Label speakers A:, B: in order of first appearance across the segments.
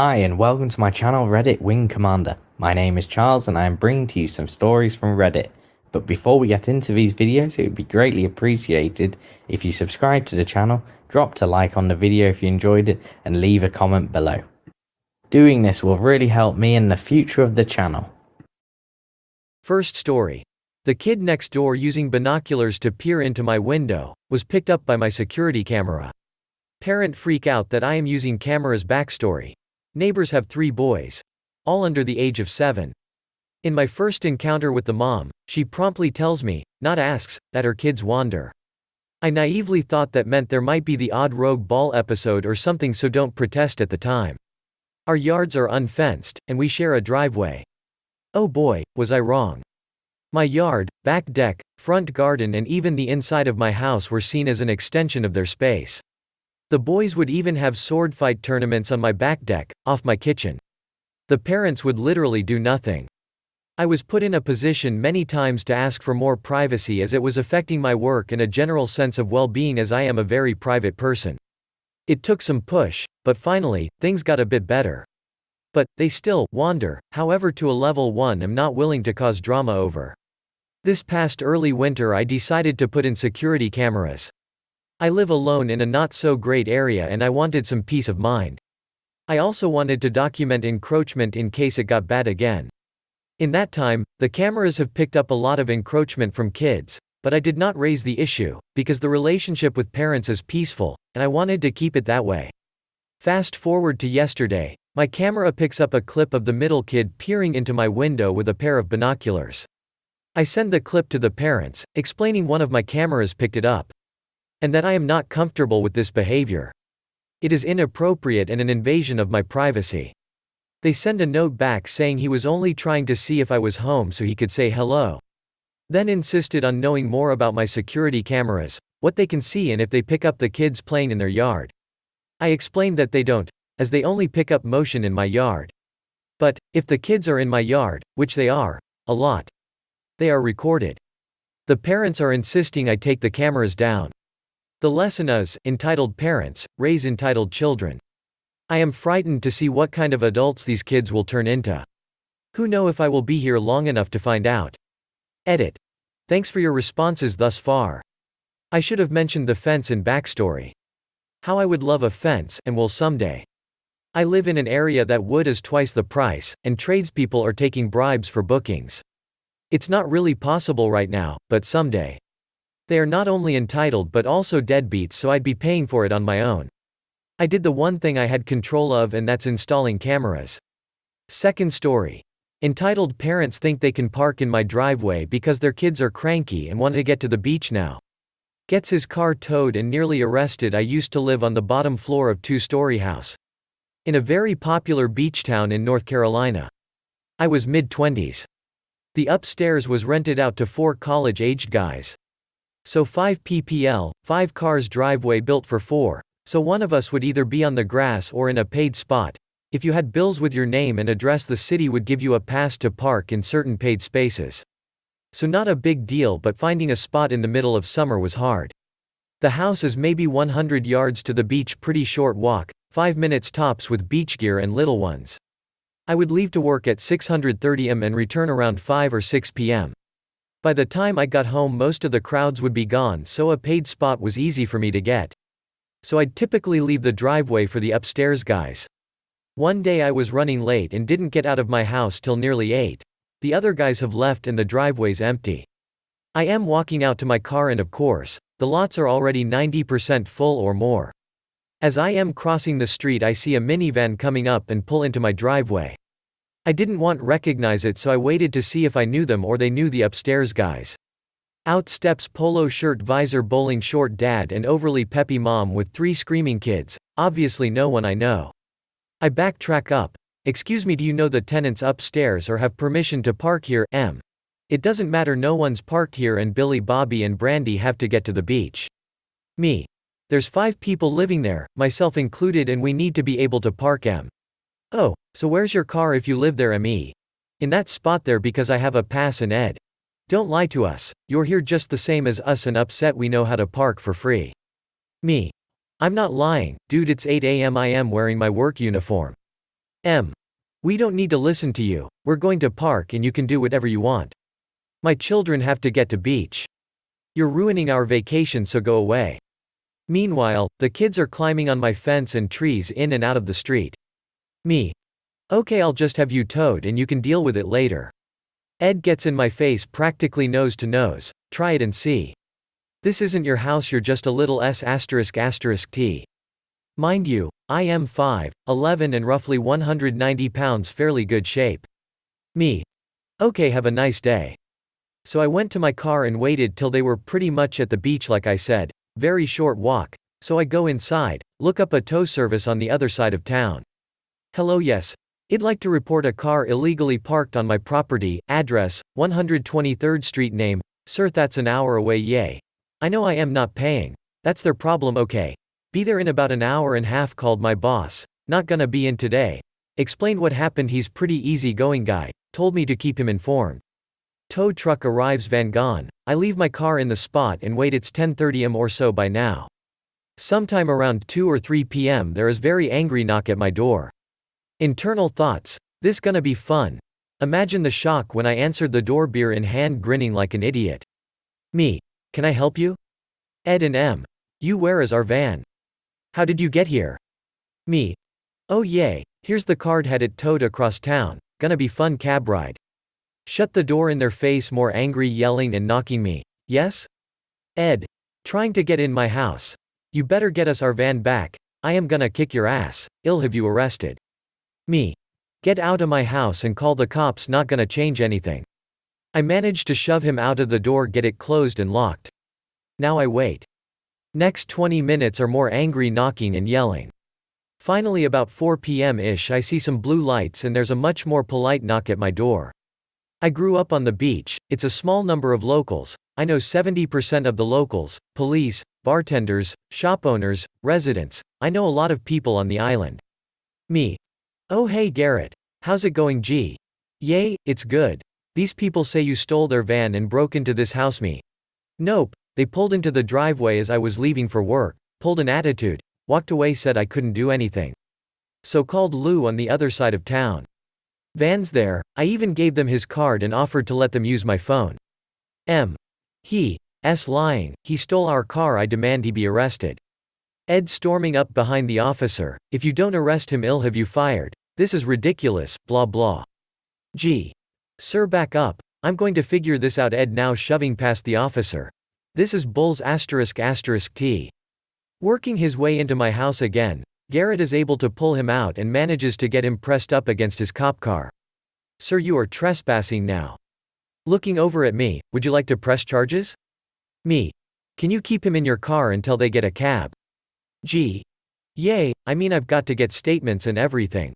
A: Hi and welcome to my channel Reddit Wing Commander. My name is Charles and I am bringing to you some stories from Reddit. But before we get into these videos, it would be greatly appreciated if you subscribe to the channel, dropped a like on the video if you enjoyed it, and leave a comment below. Doing this will really help me in the future of the channel.
B: First story. The kid next door using binoculars to peer into my window was picked up by my security camera. Parent freak out that I am using camera's backstory. Neighbors have 3 boys, all under the age of 7. In my first encounter with the mom, she promptly tells me, not asks, that her kids wander. I naively thought that meant there might be the odd rogue ball episode or something, so don't protest at the time. Our yards are unfenced, and we share a driveway. Oh boy, was I wrong. My yard, back deck, front garden and even the inside of my house were seen as an extension of their space. The boys would even have sword fight tournaments on my back deck, off my kitchen. The parents would literally do nothing. I was put in a position many times to ask for more privacy as it was affecting my work and a general sense of well-being, as I am a very private person. It took some push, but finally, things got a bit better. But they still wander, however, to a level one I'm not willing to cause drama over. This past early winter I decided to put in security cameras. I live alone in a not-so-great area and I wanted some peace of mind. I also wanted to document encroachment in case it got bad again. In that time, the cameras have picked up a lot of encroachment from kids, but I did not raise the issue, because the relationship with parents is peaceful, and I wanted to keep it that way. Fast forward to yesterday, my camera picks up a clip of the middle kid peering into my window with a pair of binoculars. I send the clip to the parents, explaining one of my cameras picked it up, and that I am not comfortable with this behavior. It is inappropriate and an invasion of my privacy. They send a note back saying he was only trying to see if I was home so he could say hello. Then insisted on knowing more about my security cameras, what they can see and if they pick up the kids playing in their yard. I explained that they don't, as they only pick up motion in my yard. But, if the kids are in my yard, which they are, a lot, they are recorded. The parents are insisting I take the cameras down. The lesson is, entitled parents, raise entitled children. I am frightened to see what kind of adults these kids will turn into. Who know if I will be here long enough to find out. Edit. Thanks for your responses thus far. I should have mentioned the fence and backstory. How I would love a fence, and will someday. I live in an area that wood is twice the price, and tradespeople are taking bribes for bookings. It's not really possible right now, but someday. They are not only entitled but also deadbeats, so I'd be paying for it on my own. I did the one thing I had control of, and that's installing cameras. Second story. Entitled parents think they can park in my driveway because their kids are cranky and want to get to the beach now. Gets his car towed and nearly arrested. I used to live on the bottom floor of 2-story house in a very popular beach town in North Carolina. I was mid-20s. The upstairs was rented out to 4 college-aged guys. So 5 ppl, 5 cars, driveway built for 4, so one of us would either be on the grass or in a paid spot. If you had bills with your name and address, the city would give you a pass to park in certain paid spaces. So not a big deal, but finding a spot in the middle of summer was hard. The house is maybe 100 yards to the beach, pretty short walk, 5 minutes tops with beach gear and little ones. I would leave to work at 6:30 am and return around 5 or 6 p.m. By the time I got home most of the crowds would be gone, so a paid spot was easy for me to get. So I'd typically leave the driveway for the upstairs guys. One day I was running late and didn't get out of my house till nearly 8. The other guys have left and the driveway's empty. I am walking out to my car and of course, the lots are already 90% full or more. As I am crossing the street I see a minivan coming up and pull into my driveway. I didn't want to recognize it, so I waited to see if I knew them or they knew the upstairs guys. Out steps polo shirt, visor, bowling short dad and overly peppy mom with 3 screaming kids, obviously no one I know. I backtrack up. Excuse me, do you know the tenants upstairs or have permission to park here? It doesn't matter, no one's parked here and Billy, Bobby and Brandy have to get to the beach. Me. There's 5 people living there, myself included, and we need to be able to park. Oh, so where's your car if you live there? Me. In that spot there because I have a pass. And Ed. Don't lie to us, you're here just the same as us and upset we know how to park for free. Me. I'm not lying, dude, it's 8 a.m. I am wearing my work uniform. We don't need to listen to you, we're going to park and you can do whatever you want. My children have to get to beach. You're ruining our vacation, so go away. Meanwhile, the kids are climbing on my fence and trees in and out of the street. Me. Okay, I'll just have you towed and you can deal with it later. Ed gets in my face practically nose to nose. Try it and see. This isn't your house, you're just a little s***t. Mind you, I am 5'11" and roughly 190 pounds, fairly good shape. Me. Okay, have a nice day. So I went to my car and waited till they were pretty much at the beach like I said, very short walk, so I go inside, look up a tow service on the other side of town. Hello, yes. I'd like to report a car illegally parked on my property, address, 123rd Street, name, sir, that's an hour away, yay. I know I am not paying. That's their problem, okay. Be there in about an hour and a half, called my boss, not gonna be in today. Explained what happened, he's pretty easy-going guy, told me to keep him informed. Tow truck arrives, van gone. I leave my car in the spot and wait, it's 10:30 am or so by now. Sometime around 2 or 3 p.m. there is very angry knock at my door. Internal thoughts, this gonna be fun. Imagine the shock when I answered the door, beer in hand, grinning like an idiot. Me. Can I help you? Ed and M. You, where is our van? How did you get here? Me. Oh yay, here's the card, had it towed across town, gonna be fun cab ride. Shut the door in their face, more angry, yelling and knocking me. Yes? Ed. Trying to get in my house. You better get us our van back, I am gonna kick your ass, I'll have you arrested. Me. Get out of my house and call the cops, not gonna change anything. I managed to shove him out of the door, get it closed and locked. Now I wait. Next 20 minutes or more angry knocking and yelling. Finally about 4 p.m.-ish I see some blue lights and there's a much more polite knock at my door. I grew up on the beach, it's a small number of locals, I know 70% of the locals, police, bartenders, shop owners, residents, I know a lot of people on the island. Me. Oh hey Garrett. How's it going, G? Yay, it's good. These people say you stole their van and broke into this house. Me. Nope, they pulled into the driveway as I was leaving for work, pulled an attitude, walked away, said I couldn't do anything. So called Lou on the other side of town. Van's there, I even gave them his card and offered to let them use my phone. He's lying, he stole our car, I demand he be arrested. Ed storming up behind the officer, if you don't arrest him, I'll have you fired, this is ridiculous, blah blah. Gee. Sir, back up, I'm going to figure this out. Ed now shoving past the officer. This is bulls **t. Working his way into my house again, Garrett is able to pull him out and manages to get him pressed up against his cop car. Sir, you are trespassing now. Looking over at me, would you like to press charges? Me. Can you keep him in your car until they get a cab? Gee. Yay, I mean I've got to get statements and everything.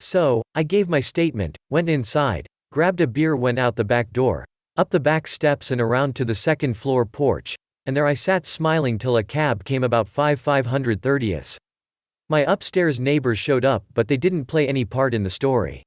B: So, I gave my statement, went inside, grabbed a beer, went out the back door, up the back steps and around to the second floor porch, and there I sat smiling till a cab came about 530ths. My upstairs neighbors showed up, but they didn't play any part in the story.